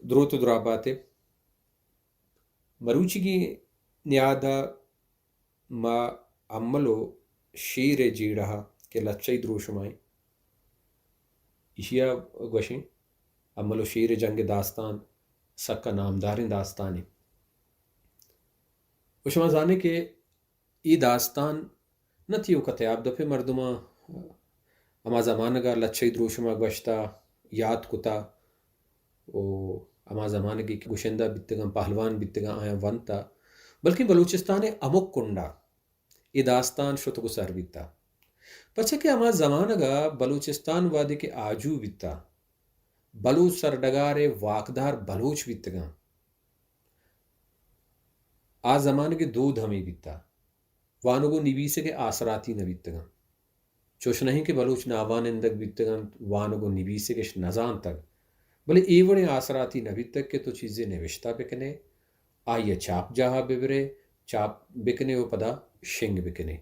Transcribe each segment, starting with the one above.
دروت درابات مروچی نیادا ما عملو شیر جیڑا کہ لچائی دروشمائی اشیا گوشیں عملو شیر جنگ داستان سکا نامدارین داستانی وشما زانے کہ ای داستان نہ تھیو کتیاب دفے مردما اما زمانگا لچائی دروشما گوشتا یاد کتا او اما زمانگی گوشندہ بیتگاں پہلوان بیتگاں آیا ونتا بلکہ بلوچستان امک کنڈا ای داستان شتو گسر بیتا پچھا کہ اما زمانگا بلوچستان وادی کے آجو بیتا بلوچ سردگار واقدار بلوچ بیتگاں آ زمانگی دود ہمیں بیتا وانگو نویسے کے آسراتی نبیتگاں چوش نہیں کہ بلوچ ناوان اندگ بیتگاں وانگو نویسے کے نزان تک بلے ایوڑے آسراتی نبی تک کہ تو چیزیں نوشتہ بکنے آئیے چاپ جہاں ببرے چاپ بکنے و پدا شنگ بکنے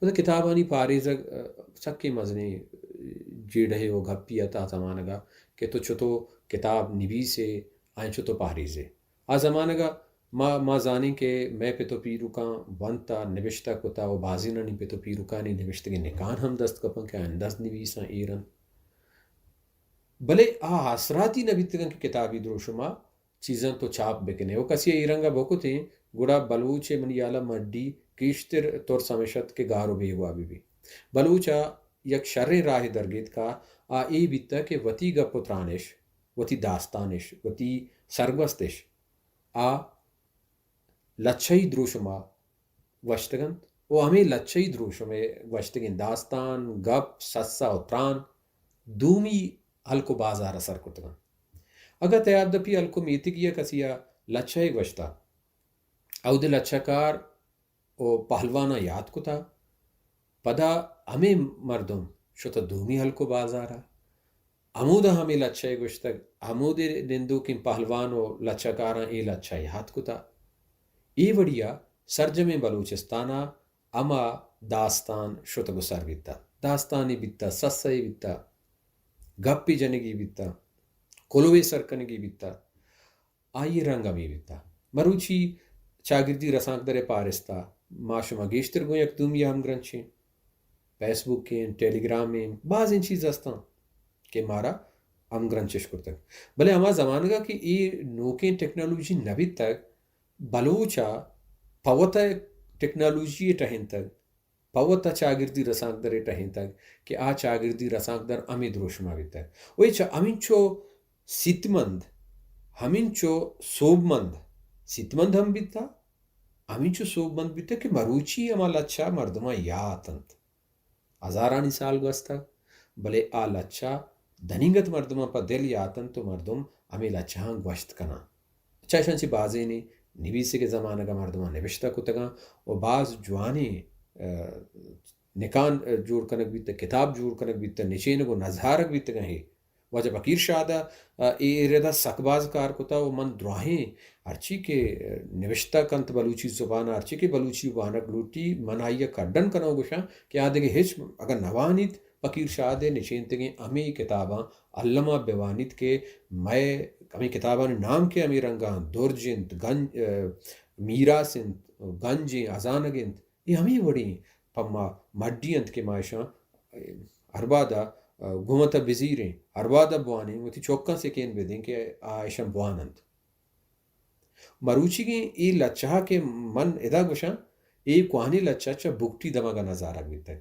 پدا کتابانی پاریزگ سکی مزنے جیڑے وہ گھپی اتا زمانگا کہ تو چھتو کتاب نویسے آئیں چھتو پاریزے آ زمانگا ما زانی کہ میں پہ تو پیروکاں ونتا نوشتہ کتا و بازی نی پہ تو پیروکانی نوشتگی نکان ہم دست کپن کہ اندست نویساں ایرن بلے آسراتی نبیتگاں کی کتابی دروشما چیزاں تو چاپ بکنے وہ کسی ایرنگا بوکو تھیں گڑا بلوچے منیالا مڈی کیشتر طور سمشت کے گارو بھی ہوا بھی بلوچا یک شر راہ درگیت کا آ ای بیتا کہ وتی گا پترانش وتی داستانش وتی سرگوستش آ لچھئی دروشما وشتگن وہ ہمیں لچھئی دروشمے وشتگن داستان گپ سسا و تران دومی ہلکو بازار اثر کتگا اگر تیاب دپی ہلکو میتی کیا کسیا لچھے گوشتا او دل لچھکار او پہلوانا یاد کتا پدا ہمیں مردم شتا دومی ہلکو بازارا عمودہ ہمیں لچھے گوشتگ عمود نندو کی پہلوان و لچھکارا ای لچھے یاد کتا ای وڑیا سرجم بلوچستانا اما داستان شتا گسر بیتا داستانی بیتا سسائی بیتا گپی جنگی بیتا کلوے سرکنگی بیتا آئی رنگ امی بیتا مروچی چاگردی رسانک در پارستا ماشما گیشتر گو یک دومی ہم گرنچیں فیس بک کے ٹیلی گرام میں بعض ان چیز ہستاں کہ مارا ہم گرنچش کرتا بلے ہما زمانگا کہ ای نوکیں ٹیکنالوجی نبی تک بلوچا پوتا ٹیکنالوجی ٹہن تک پوتا چاگردی رسانک در ٹہن تک کہ آ چاگردی رسانک در امی دروشما بیتا وہی چا امین چو سیتمند ہمین چو صوبمند سیتمند ہم بیتا امین چو صوبمند بیتا کہ مروچی اما لچھا مردمہ یاتند ہزارانی سال گوستا بلے آ لچھا دنینگت مردمہ پا دل یاتند تو مردم امی لچھاں گوشت کنا اچھا شانچی بازے نے نویسے کے زمانہ کا مردمہ نوشتہ کتگاں و بعض جوانی نکان جوڑ کنک بیتا کتاب جوڑ کنک بیتا نشینگو نظارک بیتا گئے وجہ فقیر شاہدہ ای ردا سکباز کار کتا و من دراہیں ارچی کے نوشتہ کنت بلوچی زبان ارچی کے بلوچی بانک لوٹی من آئیہ کڈن کنو گوشاں کہ آدھے ہچ اگر نوانیت فقیر شاہدہ نشینتگیں امی کتاباں علامہ بیوانیت کے میں امی کتاباں نام کے امی رنگاں درجنت گنج میرا سنت گنجیں ازانگنت یہ ہمیں وڑی پما مڈینت کے مائشاں اربادہ گھومتا بزیریں اربادہ بوانے وہ تھی چوکاں سے کین بدیں کہ آئشاں بوانند مروچی کی ای لچھا کے من ادا گوشاں ای کوانی لچھا چا بکٹی دما کا نظارہ بیتا ہے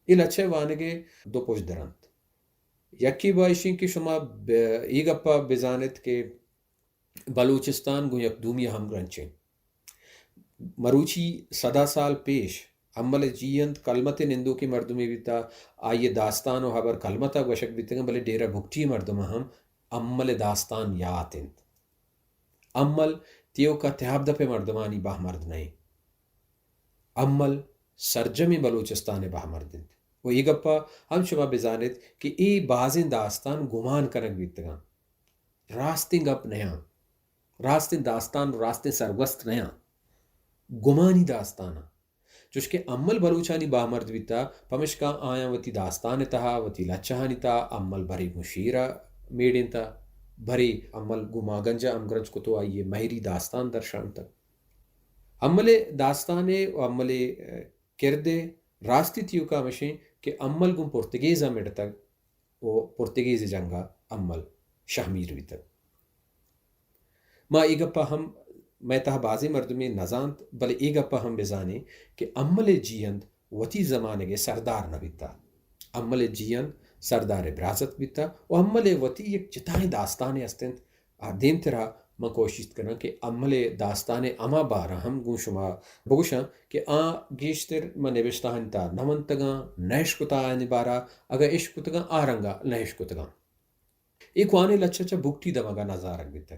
ای لچھے وانگے دو پوش درند یکی بائشیں کہ شما ای گپا بزانت کے بلوچستان گو یک دومی ہم گرنچیں مروچی 100 سال پیش عمل جیند کلمت نندو کی مردمی بیتا آئیے داستان و حبر کلمتا گوشک بیتا گا بلے ڈیرہ بھکٹی مردمہ ہم عمل داستان یاتند عمل تیو کا تیاب دپے مردمانی باہ مرد نہیں عمل سرجمی بلوچستان باہ مردند وہ ای گپا ہم شما بزانت کہ ای بازن داستان گمان کنک بیتا گا راستیں گپ نیاں راستیں داستان راستیں سرگوست نیاں گمانی داستانا چوش کہ عمل بلوچانی باہمرد بیتا پمشکا آیا وتی داستان تہا وتی لچہانی تا عمل بری مشیرہ میڈین تا بھرے عمل گما گنجا امگرج کو تو آئیے مہری داستان درشان تک عمل داستان و عمل کردے راستی تیو کا مشیں کہ عمل گم پرتگیزا مٹ تک وہ پرتگیز جنگا عمل شہمیر بھی تک ما ایگپا ہم میں تہ بازی مردمی نزانت بلے ایگپا ہم بزانے کہ عمل جیند وتی زمانے کے سردار نہ بیتا عمل جیند سردار برازت بیتا و عمل وتی ایک چتائیں داستان استنت دیم ترا میں کوشش کرنا کہ عمل داستان اما بارا ہم گوں شما بگوشاں کہ گیشتر میں نوشتہ ہنتا نمنتگاں نیش کتا آنی بارا اگر عشق کتگاں آرنگا نیش کتگاں ایک وانے لچچا بکتی دمگا نظارک بیتا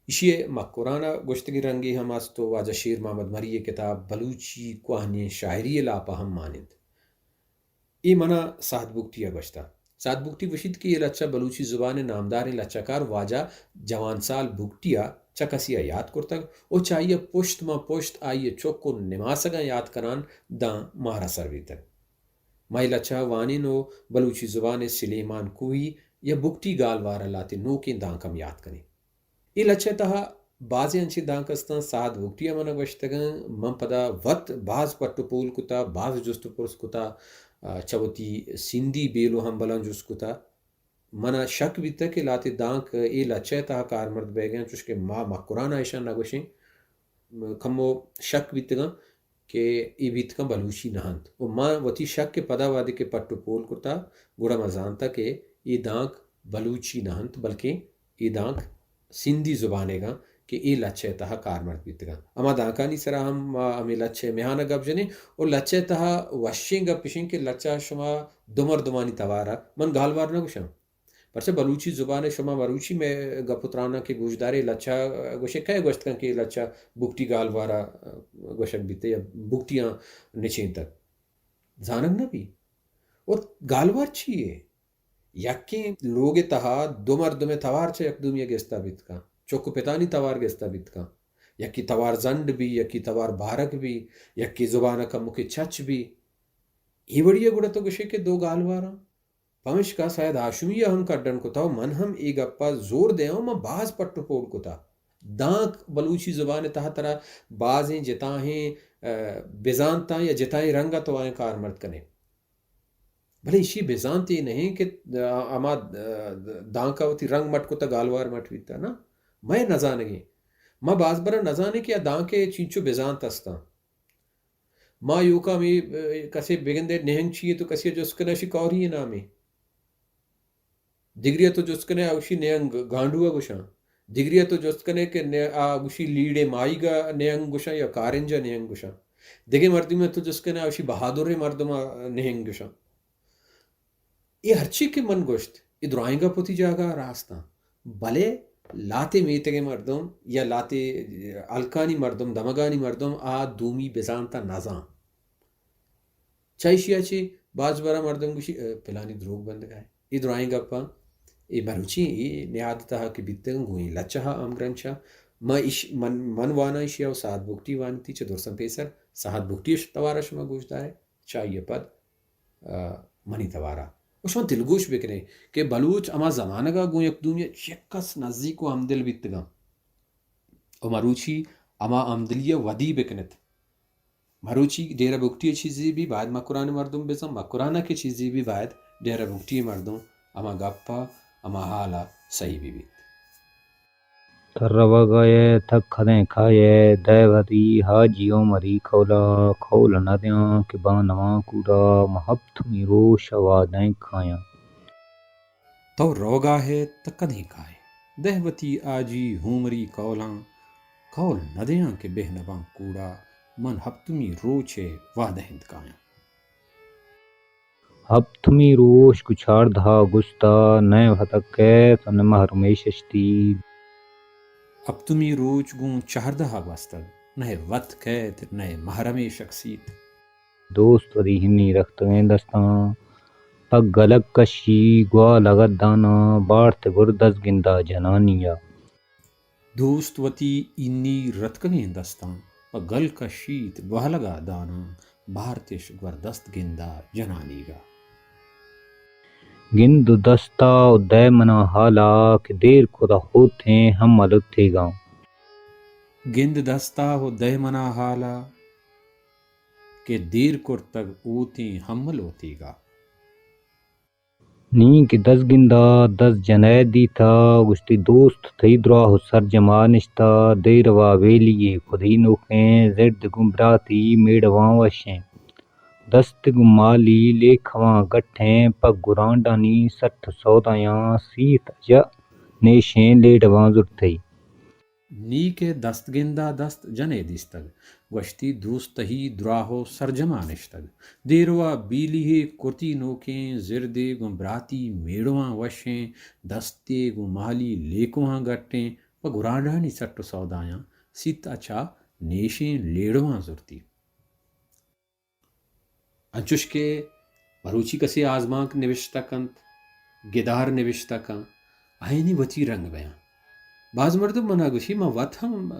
اشیے مکورانا گشتگی رنگی ہم تو واجہ شیر محمد مری کتاب بلوچی کوہنی شاعری لاپا ہم مانند ای منا سات بکتی گشتا سات بکتی وشید کی یہ لچا بلوچی زبان نامدار لچا کار واجہ جوان سال بکتیا چکسیا یاد کرتگ او چاہیے پشت ما پشت آئیے چوکو نماسگا یاد کران داں مارا سروی تک مائی لچا وانی نو بلوچی زبان سلیمان کوئی یا بکتی گال وارا لاتے نو کی داں کم یاد کریں ای لچے تہا بازی انچی دانکستان ساد وکتیا منا گوشتگن من پدا وط باز پٹو پول کتا باز جستو پرس کتا چوتی سندی بیلو ہم بلان جس کتا منا شک بیتا کہ لاتی دانک ای لچے تہا کارمرد بے گیا چوشکے ما قرآن ایشان نگوشیں کمو شک بیتگن کہ ای بیتگن بلوچی نہانت و ما وتی شک کے پدا وادی کے پٹو پول کتا گوڑا مزانتا کہ ای دانک بلوچی نہانت بلکہ ای دانک سندھی زبانے گا کہ ای لچے تہا کارمرد بیتگا اما دانکانی سرا ہم امی لچے میہانا گپ جنے اور لچے تہا وشیں گپ پشیں کہ لچا شما دمر دمانی توارا من گالوار نہ گوشم پرچہ بلوچی زبان شما مروچی میں گپترانا کے گوشدارے لچا گوشے کئے گوشت کن کہ لچا بکتی گالوارا گوشک بیتے یا بکتیاں نچین تک زانگ نہ بھی اور گالوار چیئے یکی لوگ تہا دو مردم توار چا یک دومی گستا بیت کا چوکو پتانی توار گستا بیت کا یکی توار زنڈ بھی یکی توار بارک بھی یکی زبانہ کا مکہ چچ بھی یہ بڑی گوڑا تو گشے کہ دو گالوارا پمش کا شاید آشویہ ہم کڈن کو تھا من ہم ایک اپا زور دے ہوں میں باز پٹو پوڑ کو تھا دانک بلوچی زبان تہا ترا بازیں جتاہیں بیزانتا یا جتاہیں رنگا تو آئیں کارمرد کنے بھلے اسی بیزانتی نہیں کہ اما دانکا ہوتی رنگ مٹ کو تا گالوار مٹ بیتا نا میں نزانگی ما باز برا نزانے کیا دانکے چینچو بیزانت استا ما یوکا میں کسی بگندے نہنگ چیئے تو کسی جسکنے شی کوری نامی دگریہ تو جسکنے اوشی نہنگ گانڈوا گوشاں دگریہ تو جسکنے کہ اوشی لیڑے مائی گا نہنگ گوشاں یا کارنجا نہنگ گوشاں دگے مردی میں تو جسکنے اوشی بہادر مردما نہنگ گوشاں یہ ہرچی کے من گوشت یہ درائیں گا پوتی جاگا راستہ بلے لاتے میتگے مردم یا لاتے الکانی مردم دمگانی مردم دومی بزانتا نازاں چائشیا چی باز برا مردم گوشی پلانی دروگ بند گئے یہ درائیں گا پا یہ بروچی یہ نیادتا کہ بیتگن گوئیں لچہا امگرنچا من وانا اشیا و سات بکتی وانتی چا درسن پیسر سات بکتی توارا شما گوشتا ہے چاہیے پد منی توارا وشان دلگوش بکنے کہ بلوچ اما زمانہ گا گویں یک دومی چکس نزدیک و ہمدل بیتگا و مروچی اما ہمدلیہ ودی بکنت مروچی ڈیرہ بکتی چیزی بھی باید مکران مردم بزن مکرانہ کی چیزی بھی باید ڈیرہ بکتی مردم اما گپا اما حالا صحیح بھی بیت تروا گائے تک کھدیں کھائے دیوری حاجیوں مری کھولا کھول نہ دیاں کہ بانواں کوڑا محبت می روش آوادیں کھایاں تو روگا ہے تکدیں کھائے دہوتی آجی ہومری کولاں کھول نہ دیاں کہ بہ نباں کوڑا من ہفتمی روچے وادہند کایاں ہبت می روش کچھار دھا گستا نئے ہتکے سن محرمیش اشتی اب تمی روچ گون چہردہ بستگ نئے وط کہت نئے محرم شخصیت دوست وری ہنی رختیں دستاں پگ گلک کشی گوا لگت دانا بارت گردز گندا جنانیا دوست وتی انی رتکنیں دستاں و گل کشیت بہلگا دانا بھارتش گوردست گندا جنانی گا گند دستہ دے منا حالا کہ دیر خدا ہوتے ہم ملتے گاؤں گند دستہ ہو دہ منا حالا کہ دیر کر تک اوتی حمل ہوتی گا نی کہ دس گندہ دس جنے دیتا گشتی دوست تھی درا ہو سر جما نشتا دیروا ویلیے خودی نوکیں زرد گمبراتی میڑواں وشیں دست گمالی لیکھواں گٹھیں پگ گرانڈانی سٹھ سودایاں سیت اجا نیشیں لیڈواں زرتئی نی کے دست گندہ دست جنے دیستگ وشتی دوست ہی دراہو سرجما نشتگ دیروا بیلی کرتی نوکیں زردے گمبراتی میڑواں وشیں دستے گمالی لیکواں گٹیں پگرانڈانی سٹ سودایاں سیت اچھا نیشیں لیڑواں زرتی انچوش کے بروچی کسی آزمانک نوشتہ کنت گدار نوشتہ کن آئینی وچی رنگ بیاں بعض مردم منا گوشی ما وط ہم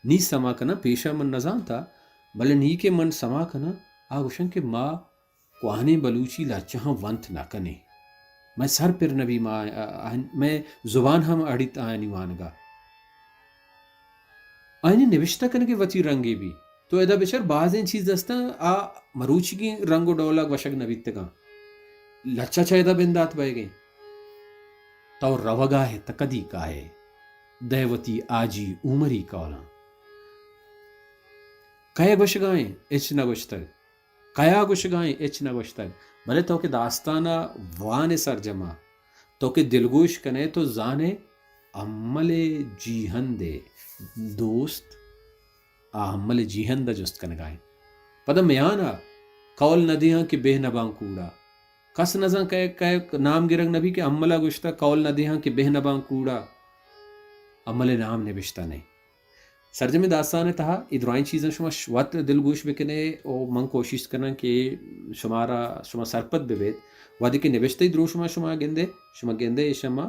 نی سما کنا پیشا من نزان تھا بلے نی کے من سما کنا آگوشن کہ ما کوہنے بلوچی لاچہاں ونت نہ کنے میں سر پر نبی میں زبان ہم اڑیت آئینی وانگا آئینی نوشتہ کن کے وچی رنگی بھی تو ایدہ بچر بعض این چیز دستا آ مروچی کی رنگ و ڈولا وشک نبیتگا لچا چایدہ بندات بائے گئیں تو روگا ہے تکدی کا ہے دیوتی آجی عمری کولا کیا گوشگائیں اچ نہ گوشتگ کیا گوشگائیں اچ نہ گوشتگ بھلے تو کہ داستانہ وان سر جمع تو کہ دلگوش کنے تو زانے عمل جیہن دے دوست عمل جیہن دا جست کنگائیں پدا میانا قول ندیاں کہ بے نبان کوڑا کس نزاں کہ نام گرنگ نبی کہ عملہ گوشتا قول ندیاں کہ بے نبان کوڑا عمل نام نبشتہ نہیں سرجم داستان تہا ادرائیں چیزیں شما شوات دلگوش بکنے او من کوشش کرنا کہ شما سرپت ببید وادی کے نبشتہ درو شما گندے شما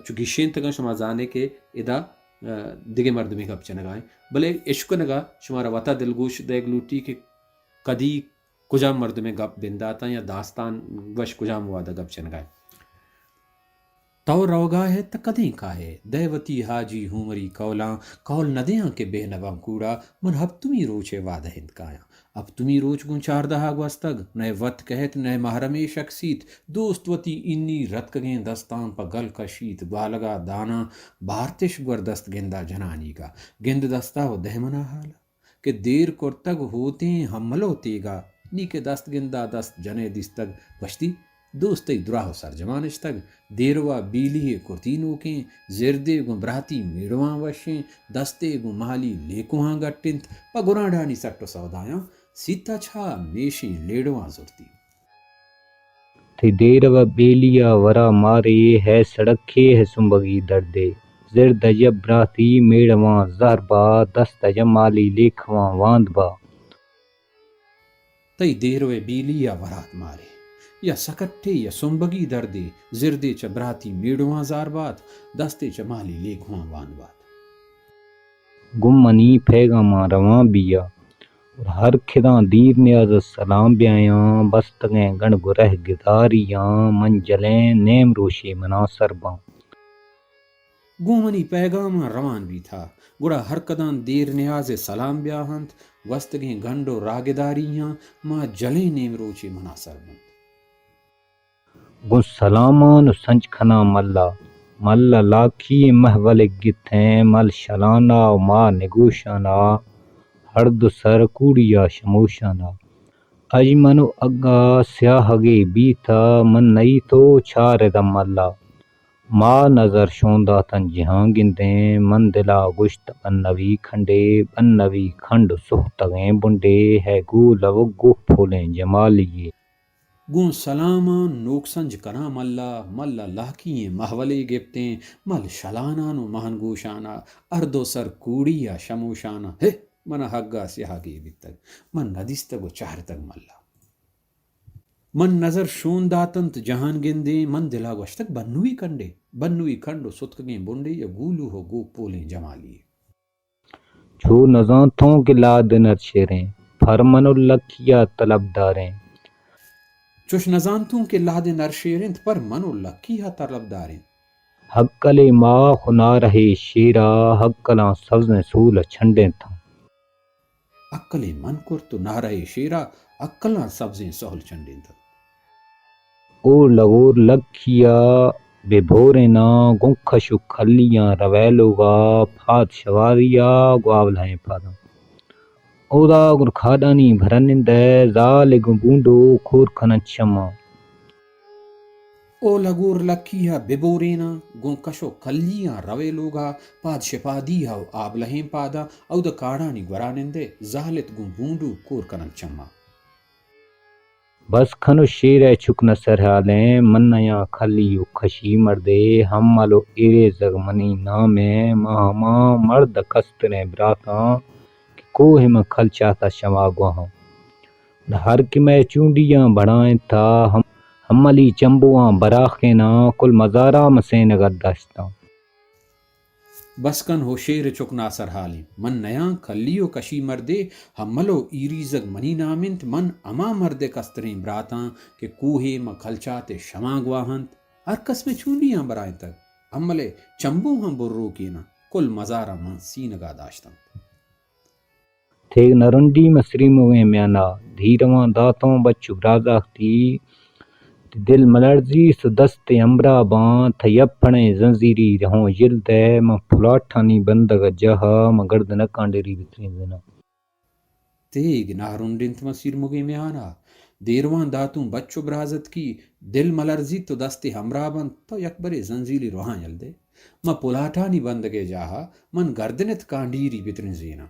چگیشین تگا شما زانے کے ادا دیگے مردمی گپ چنگائیں بلے عشق نگا شما رواتا دلگوش دیگ لوٹی کہ کدی کجا مرد میں گپ بنداتا یا داستان وش کجا موادا گپ چنگائیں تو روگا ہے تا کدیں کا ہے دیوتی حاجی ہومری کولاں کول ندیاں کے بے نباں کوڑا من ہب تمی روچے وعدہ ہند کایا اب تمی روچ گن چاردہا گوستگ نئے وط کہت نئے محرمی شخصیت دوست وتی انی رت کگیں دستان پا گل کشیت بالگا دانا بارتش گر دست گندہ جنانی کا گند دستا و دہمنا حالا کہ دیر کرتگ ہوتے حمل ہوتے گا نی کے دست گندہ دست جنے دستگ بشتی دوستی دراہ سر جمانشتگ دیروا بیلی کرتینوں کے زردے گمبراتی میڑواں وشیں دستے گمالی لیکواں گٹنت پگرانڈانی سٹو سودایاں سیتا چھا نیشیں لیڑواں زرتی تھی دیروا بیلیا ورا مارے ہے سڑکے ہے سنبگی دردے زرد جب براتی میڑواں زہربا دست جمالی لیکھواں واندبا تئی دیروے بیلی یا ورات مارے یا سکٹے یا سنبگی دردے زردے چا براتی میڑواں زاربات دستے چا مالی لیکواں واندبات گمنی پیغاما رواں بیا اور ہر کھداں دیر نیاز سلام بیایاں بستگیں گنڈ گرہ گداریاں منجلیں نیم روشے منا سرباں گومنی پیغام روان بھی تھا گڑا ہر کدان دیر نیاز سلام بیاہنت وستگیں گھنڈو راگداریاں ماں جلیں نیم روچے مناصر بند گن سلامان سنچ کھنا ملا ملا لاکھی محول گتھیں مل شلانا ما نگوشانا ہرد سر کوڑیا شموشانا اج منو اگا سیاہگے بیتا من نئی تو چھار دم ملا ما نظر شوندا تن جہاں گندیں من دلا گشت بنوی کھنڈے بنوی کھنڈ سختگیں بنڈے ہے گو لو گو پھولیں جمالیے گون سلاما نوک سنج کنا ملا لاکییں محولے گپتیں مل شلانانو مہن گوشانا اردو سر کوڑیا شموشانا ہے من حگا سیاہگے بیتگ من ندیستگو چہرتگ ملا من نظر شون داتنت جہان گندے من دلا گوشتک بنوی کنڈے بنوی کھنڈو ستکگیں بنڈے یا گولو ہو گو پولیں جمالیے چھو نزاں تھوں کے لاد نر شیریں فرمن لکھیا طلب داریں چوش نزانتوں کہ لاد نرشیرنت پر منو لکی ہا طلب داریں حقل ماں خنا رہے شیرا حقلاں سبزیں سول چھنڈیں تھا عقل من کر تو نعرہ شیرا عقلاں سبزیں سہل چنڈیں تھا اور لگور لکھیا بے بھورے نا گنکھشو کھلیاں رویلوگا پھات شواریا گواولہیں پادا اودا گر کھادانی بھرنندے زال گنبوندو کھور کھنن شما او لگور لکیہ ببورینا گون کشو کلیاں روے لوگا پاد شپادیہ و آب لہیں پادا او دا کاڑانی گورانندے زالت گون بوندو کور کنن چما بس کھنو شیرے چکن سرحالیں منیاں کھلیو کھشی مردے ہم ملو ایرے زگ منی نامے مہما مرد کستریں براتاں کہ کوہ میں کھل چاہتا شما گوہاں ہر کہ میں چونڈیاں بڑھائیں تھا ہم ملی چمبواں براخینا کل مزارہ مسین گرداشتاں بسکن ہو شیر چکنا سرحالیں من نیاں کلیو کشی مردے ہم ملو ایری زگ منی نامنت من اما مرد کستریں براتاں کہ کوہے میں کھلچاتے شما گواہنت ہر کس میں چونڈیاں برائیں تک ہم ملے چمبو ہم برو کینا کل مزارہ من سینگا داشتاں تھیگ نرنڈی مصری مویں میانا دھیرواں داتوں بچو برازاختی دل ملرزی سو دست امرا باں تھیپھنے زنزیری رہوں یلدے میں پھلاٹھانی بندگ جہا میں گردن کانڈیری بترین زنا تیگ نارنڈنت مسیر مگی میں آنا دیروان داتوں بچو برازت کی دل ملرزی تو دست ہمراہ بند تو یکبر زنزیلی روحاں یلدے میں پلاٹانی بندگے جاہا من گردنت کانڈیری بترین زینا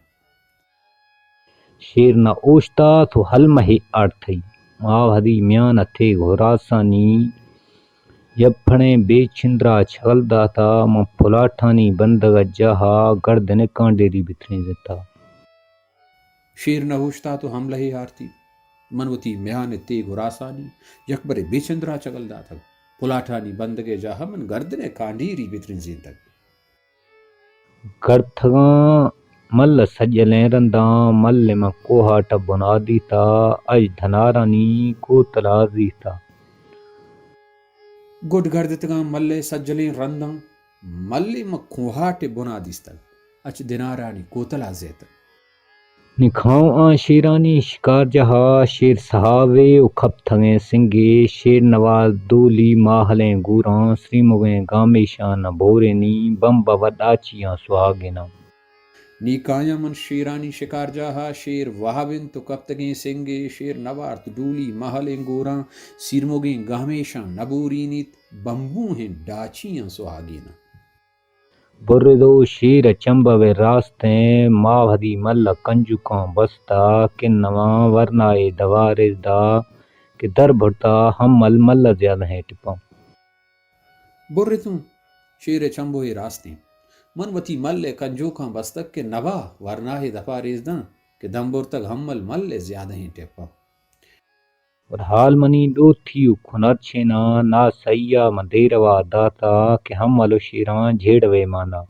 شیر نہ اوشتا تو حل مہی آڑ تھئی ماو ہدی میان تھے گھوراسانی یپھنے بے چھندرا چھغل داتا میں پھلاٹھانی بندگ جہا گردن کانڈیری بترین زتا شیر نہ ہوشتا تو ہم لہے ہارتی منوتی میان تے گراسانی یکبر بے چندرا چگل دا تھا پلاٹانی بندگے جاہا من گردن کانڈیری بترین زین تک گرتھگاں مل سجلیں رنداں مل میں کوہاٹ بنادی تا اج دھنارانی کو تلازی تا گڈ گردتگاں ملے سجلیں رنداں ملے مکھوہاٹ بنا دیستل اچ دنارانی کوتلا زیت نکھاؤں آن شیرانی شکار جہا شیر صحاوے اکھپ تھگیں سنگے شیر نواز دولی ماہلیں گوراں سری مغیں گامیشان بورینی بم بود آچیاں سہاگینا نیکایا من شیرانی شکار جاہا شیر وہابن تو کپتگیں سنگے شیر نوارت ڈولی محلیں گوراں سیرموگیں گہمیشاں نبورینیت بمبو ہیں ڈاچیاں سہاگینا بردو شیر چمبوے راستیں ماو ہدی مل کنجوکاں بستا کن نواں ورنائے دوارز دا کہ در بھرتا ہم مل مل زیادہ ہیں ٹپاں برتوں شیر چمبوئے راستیں من وتی مل کنجوکاں بستک کے نوا ورناہ دفا ریزداں کہ دمبر تک ہم مل زیادہ ہیں ٹپا اور حال منی دو تھیو کھنر چھینا نا سیا مندیروا داتا کہ ہم ملو شیران جھیڑوے مانا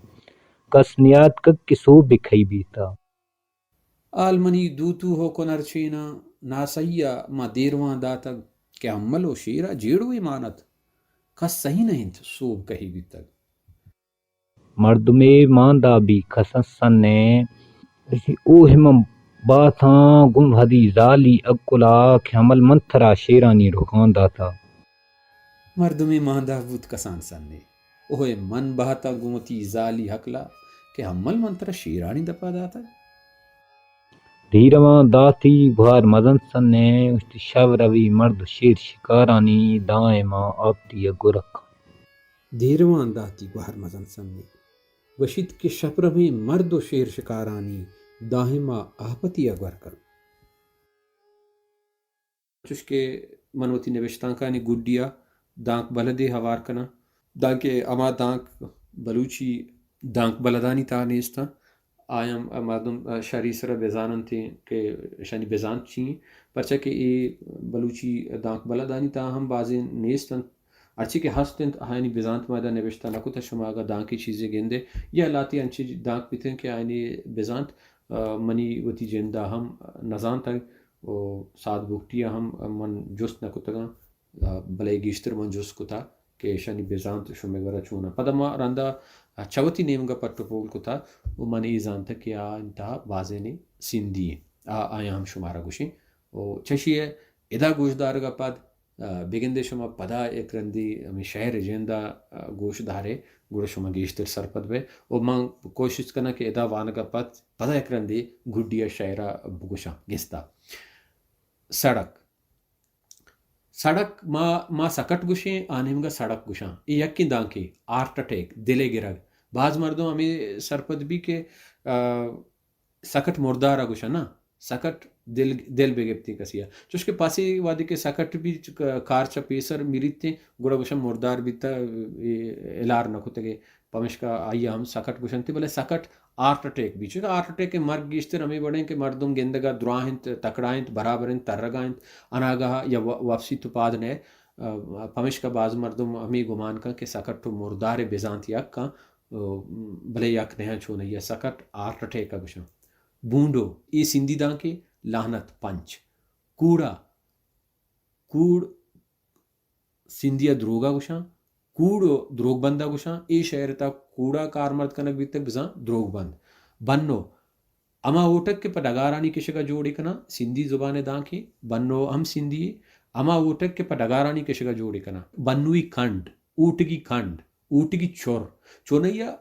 کس نیات کک کسو بکھئی بیتا آلمنی دوتو ہو کنر چھینا ناسیا ما دیرواں داتگ کہ ہم ملو شیرا جیڑوئی مانت کس صحیح نہیں تھا سوب کہی بھی تک مردمے ماندا بھی کسن سنے اوہ من باتاں گم ہدی زالی اکلا کہ حمل منتھرا شیرانی رکان داتا مرد میں ماندہ بود کسان سننے اوہ من بہتا گمتی زالی حقلا کہ ہم مل منتر شیرانی دپا داتا دھیرواں داتی گھار مدن سنے اشتی شو روی مرد شیر شکارانی دائیں ماں آپتی گرکھ دیرواں داتی گوہر مزن سننے وشید کے شپر میں مرد و شیر شکارانی داہما آپتی اگر کر چش کے منوتی نوشتان کا گڈیا دانک بلدے ہوار کنا دانکے اما دانک بلوچی دانک بلدانی تا نیستا آیم مردم شری سر بیزانن تھے کہ شانی بیزان چین پرچہ کہ ای بلوچی دانک بلدانی تا ہم بازی نیستن اچھی کہ ہستن آئینی بیزانت مادہ نوشتا نکو تا شماغا دانکی چیزیں گندے یا لاتی انچی دانک پیتن کہ آئینی بیزانت منی وتی جندہ ہم نزان تا ساتھ بوکٹیا ہم من جست نکو تگا بلے گیشتر منجوس کو تھا کہ شنی بیزانت شمیگرا چونا پدما رندا چوتی نیمگا پٹپول کو تھا وہ من ایزان تھا کہ انتہا واضح نے سندھی آیا ہم شمارا گوشی او چشی ہے ادا گوش دار کا پد بگندے شما پدا ایک رندی ہمیں شہر جیندہ گوش دارے گوڑا شما گیشتر سرپد بے او من کوشش کرنا کہ ادا وان کا پد پدا ایک رندی گڈیا شہرہ بگوشا گستا سڑک سڑک ما سکٹ گوشیں آنیم گا سڑک گوشاں یہ یکی دانکی آرٹ اٹیک دلے گرگ بعض مردوں ہمیں سرپد بھی کہ سکٹ مردارا گوشا نا سکٹ دل بگپتی کسیا چوش کے پاسی وادی کے سکٹ بھی کار چا پیسر میریتے گوڑا گوشا مردار بیتا الار نکوتے گے پمش کا آئی ہم سکٹ گوشن تھی بلے سکٹ آرٹ اٹیک بھی چونکہ آرٹ اٹیک کے مرگ گیشتر ہمیں بڑھیں کہ مردم گندگا دراہنت تکڑائنت برابرنت ترگائنت اناگاہ یا واپسی تو پاد نے پمش کا بعض مردم ہمیں گمان کا کہ سکٹ تو مردار بیزانت یک کا بلے یک نیا چھونا یا سکٹ آرٹ اٹیک کا گوشن بونڈو یہ سندھی دان کے لہنت پنچ کوڑا کوڑ سندھیا دروگا گوشاں کوڑ دروگ بندہ گوشاں ای شہر تا کوڑا کار مرد کنک بیتے بزاں دروگ بند بنو اما اوٹک کے پڈگارانی کشگا جوڑی کنا سندھی زبان دان کی بنو ہم سندھی اما اوٹک کے پڈگارانی کشگا جوڑی کنا بنوی کھنڈ اوٹگی کھنڈ اوٹگی چور چونیا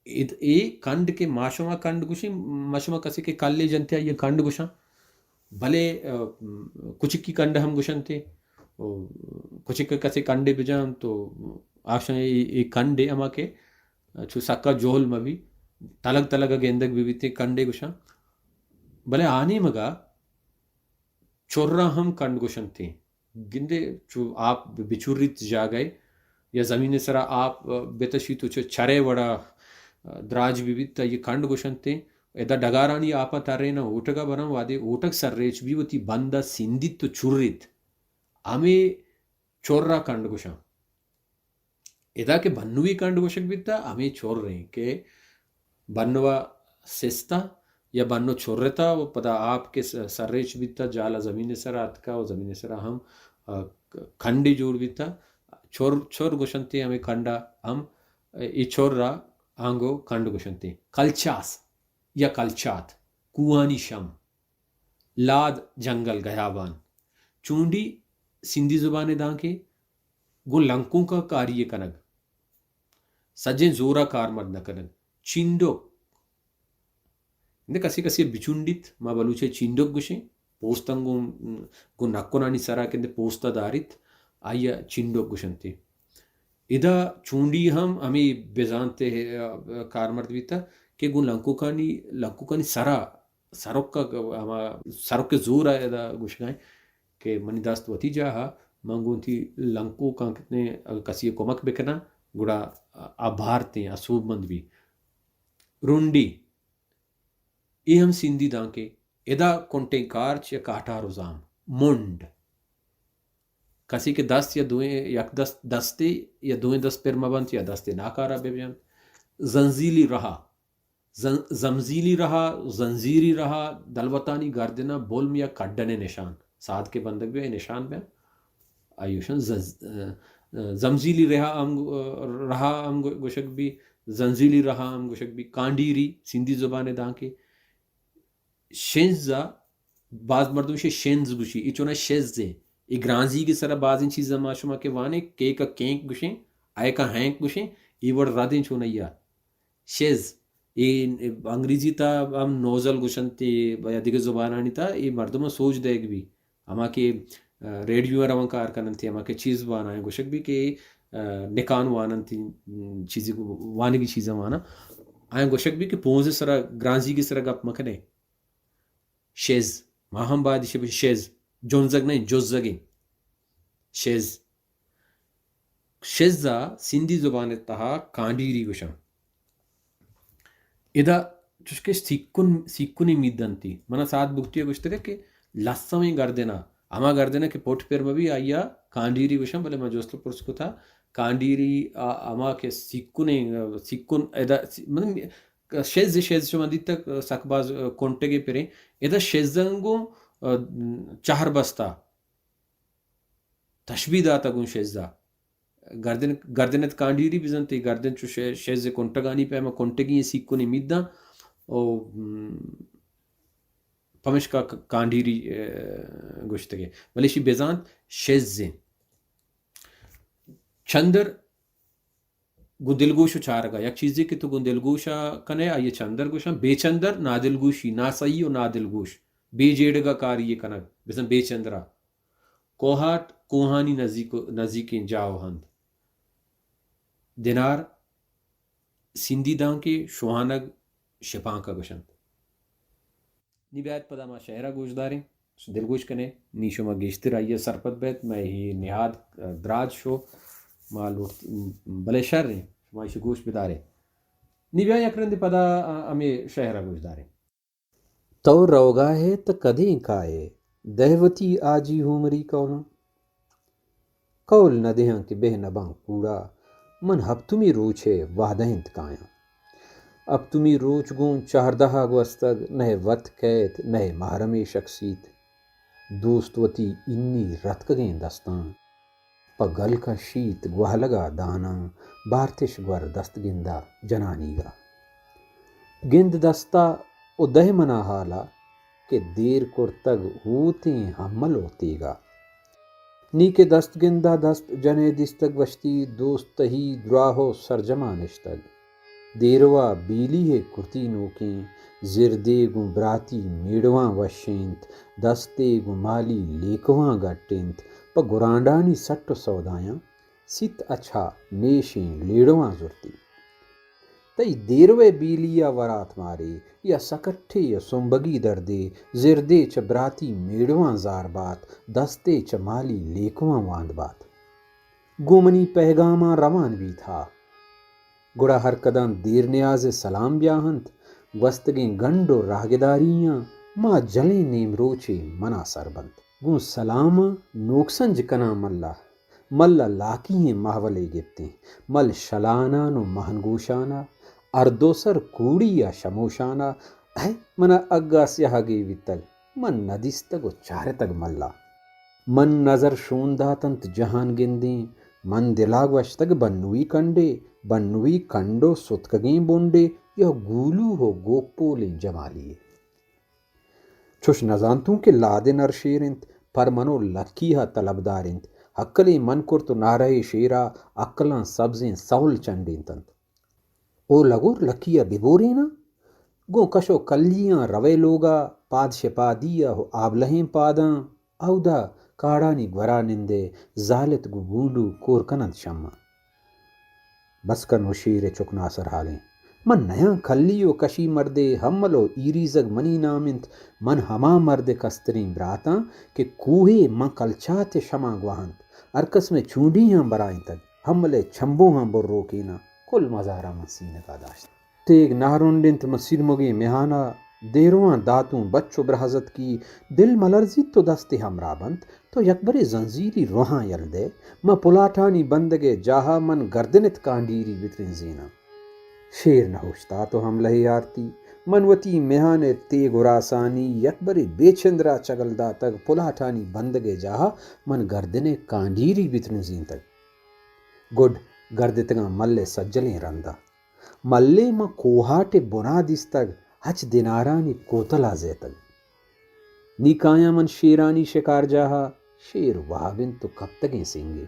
اے کنڈ کے ماشما کنڈ گوشی مشما کسی کے کالے جنتے یہ کنڈ گوشاں بھلے کچھ کی کنڈ ہم گوشن تھے کچھ کسی کنڈے بجان تو آشان یہ کنڈے اما کے چھو سکا جول مبی تلگ تلگ گیندگ بھی تھے کنڈے گوشاں بھلے آنے مگا چورا ہم کنڈ گوشن تھے گندے چو آپ بچوریت جا گئے یا زمین سرا آپ بیتشی تو چھرے وڑا دراج بھی تا یہ کنڈ گوشن تھے ادا ڈگارانی آپا تارے نا اوٹگا برام وادے اوٹک سر ریچ بھی ہوتی بندہ سندھت تو چوریت ہمیں چورا کنڈ گوشاں ادا کے بنوی کنڈ گوشک بھی تا ہمیں چور رہے ہیں کہ بنوا سستا یا بنو چھورتا وہ پدا آپ کے سر ریچ بھی تا جالا زمین سر آت کا وہ زمین سر ہم کھنڈی جوڑ بھی تا چور گوشنتے ہمیں کھنڈا ہم یہ چور را آنگو کنڈ گوشنتے کلچاس یا کلچات کوانی شم لاد جنگل گیابان چونڈی سندھی زبان دان کے گو لنکوں کا کاری کنگ سجیں زورا کار مرد نہ کنگ چینڈو کسی کسی بچونڈیت ما بلوچے چینڈوک گوشیں پوستنگو گو نکو نانی سرا کندے پوستا داریت آیا چینڈوک گوشنتے ادا چونڈی ہمیں بیزانتے کار مرد بیتا کہ گو لنکو کانی سرک کا سرک کے زور آئے دا گوش گائیں کہ منی داست وتی جاہا منگون تھی لنکو کا کتنے کسی کمک بکنا گوڑا آبھارتے اصوب مند بھی رونڈی یہ ہم سندھی دان کے ادا کنٹیں کارچ یا کاٹا روزام منڈ کسی کے دست یا دوئیں یک دستے یا دوئیں دست پر مبنت یا دستے ناکارا بے بیان زنزیلی رہا زمزیلی رہا زنزیری رہا دلوطانی گردنا بولم یا کڈنے نشان ساتھ کے بندگ بھی نشان بیان آیوشن زمزیلی رہا ہم گوشک بھی زنزیلی رہا ہم گوشک بھی کانڈیری سندھی زبان دان کے شنزا بعض مردوں سے شنز گوشی یہ چونا شز دے یہ گرانزی کی سرا بعض ان چیزیں معشوما کے وانے کے کا کینک گوشیں آئے کا ہینک گوشیں یہ وڑ رادیں چونا یا شز یہ انگریزی تا ہم نوزل گوشن تے یا دیگر زبانانی تا یہ مردمہ سوچ دے گی بھی ہما کے ریڈیو روان کار کرن تھی ہما کے چیز وانا ہے گوشک بھی کہ نکان وانن تھی چیزی وانے کی چیزیں وانا آئیں گوشک بھی کہ پونزے سرا گرانزی کی سرا گپ مکنے شیز ماہم بادی شب شیز جونزگ نہیں جوزگیں شیز شیزا سندھی زبان تہا کانڈیری گوشن ادا چسکے سیکونی میدن تھی منا ساتھ بکتی ہے گوشتے کہ لسویں گردنا اما گردنا کہ پوٹ پیر میں بھی آیا کانڈیری گوشن بلے میں جوستو پرس کو تھا کانڈیری اما کے سیکون ادا شیز شما دیتا سکباز کونٹے گے پیریں ادا شیزنگو چہر بستا تشبیه داتا گون شزدا گردنت کانڈیری بزنتی گردن چو شز کنٹگانی پیما کنٹگی سیکونی میدا او پمشکا کانڈیری گوشتگی ولیشی بزانت شزه چندر گو دلگوشو چارگا یک چیزی که تو گو دلگوشا کنے آئیے چندر گوشا بے چندر نا دلگوشی نا سئی و نا دلگوش بے جیڑگا کاری یہ کنگ بزن بے چندرا کوہات کوہانی نزدیکین جاو ہند دینار سندی دان کے شوہانگ شپان کا گوشند نی بیت پدا ما شہرہ گوش داریں دلگوش کنے نیشو ما گیشتر آئیے سرپت بیت میں ہی نہاد دراج شو ما لوٹ بلے شہر رہیں ما ایشو گوش بدارے نی بیا یکرند پدا ہمیں شہرہ گوش داریں تو روگا ہے تا کدیں کائے دہوتی آجی ہومری کولا کول نہ دیہاں کہ بہ نباں کوڑا من ہب تمی روچے وحدہنت کائیں اب تمی روچ گون چہردہا گوستگ نہ وط کیت نہ محرم شخصیت دوست وتی انی رتکگیں دستان پا گل کا شیت گوہ لگا دانا بارتش گور دست گندا جنانی گا گند دستا او دہ منا حالا کہ دیر کرتگ ہوتیں حمل ہوتے گا نی کے دست گندا دست جنے دستگ وشتی دوست ہی دراہو سرجمہ نشتگ دیروا بیلی ہے کرتی نوکیں زردے گو براتی میڑواں وشینت دستے گو مالی لیکواں گٹینت پا گرانڈانی سٹ سودایاں ست اچھا نیشیں لیڑواں زرتی تئی دیروے بیلیا ورات مارے یا سکٹھے یا سنبگی دردے زردے چ براتی میڑواں زار بات دستے چ مالی لیکواں واند بات گومنی پیغاماں روان بھی تھا گڑا ہر قدم دیر نیاز سلام بیاہنت وستگیں گنڈو راگداریاں ماں جلیں نیم روچے منا سربند گوں سلام نوکسنج کنا ملا لاکییں محولے گپتیں مل شلانا نو مہنگوشانا اردوسر کوڑی یا شموشانا ہے منا اگا سیاہ گی ویتگ من ندیستگ و چارتگ ملا من نظر شونداتنت جہان گندیں من دلاگ وشتگ بنوی کنڈو ستکگیں بونڈے یا گولو ہو گوپولیں جمالیے چوش نزانتوں کے لاد نر شیرنت پر منو لکیہ طلبدارنت حقلی من کرتو نارے شیرا عقلاں سبزیں سول چنڈینتنت او لگور لکیہ ببورینا گو کشو کلیاں روے لوگا پاد شپادیا ہو آبلہیں پاداں اودا کاڑانی گورا نندے زالت گو گولو کورکنند شمع بس کنو شیر چک ناصر حالیں من نیاں کلیو کشی مردے ہملو ایریزگ منی نامنت من ہما مرد کسترین براتاں کہ کوہے من کلچات شمع گواہنت ارکس میں چونڈی ہاں برائیں تک ہملے چھمبو ہاں بر روکینا کل مزارہ من سینہ کا داشت تیگ نہرونڈنت مسیر مگی مہانا دیرواں داتوں بچو برحضت کی دل ملرزی تو دستے ہمراہ بند تو یکبر زنزیری روحاں یلدے ما پلاٹانی بندگے جاہا من گردنت کانڈیری وطرین زینا شیر نہ ہوشتا تو ہم لہی آرتی منوتی مہانے تیگ وراسانی یکبر بے چندرا چگل دا تک پلاٹانی بندگے جاہا من گردنے کانڈیری وطرین زین تک گڈ گردتگاں ملے سجلیں رندہ ملے ما کوہاٹ بنا دستگ ہچ دینارانی کوتلا زیتگ نیکایا من شیرانی شکار جاہا شیر وہابن تو کب تگیں سنگے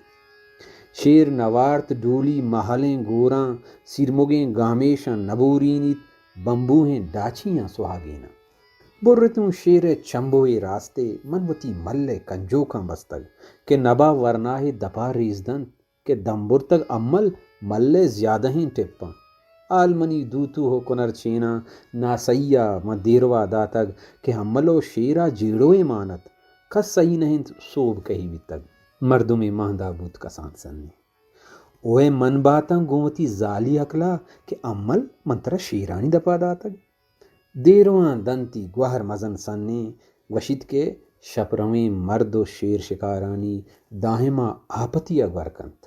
شیر نوارت ڈولی محلیں گوراں سرمگیں گامیشاں نبورینیت بمبوہیں ڈاچیاں سہاگینا برتوں شیر چمبوئے راستے منوتی ملے کنجوکاں بستگ کہ نبا ورناہ دپا ریزدن کہ دمبرتگ عمل ملے زیادہ ہی ٹپاں آلمنی دوتو ہو کنر چینا ناسیا م دیروا داتگ کہ ہملو شیرا جیڑوئے مانت کس صحیح نہیں صوب کہی بھی تگ مردم ماندہ بوت کسان سننے اوے من باتاں گوتی زالی اکلا کہ عمل منترا شیرانی دپا داتگ دیرواں دنتی گوہر مزن سننے وشید کے شپرویں مرد و شیر شکارانی داہما آپتی اگور کنت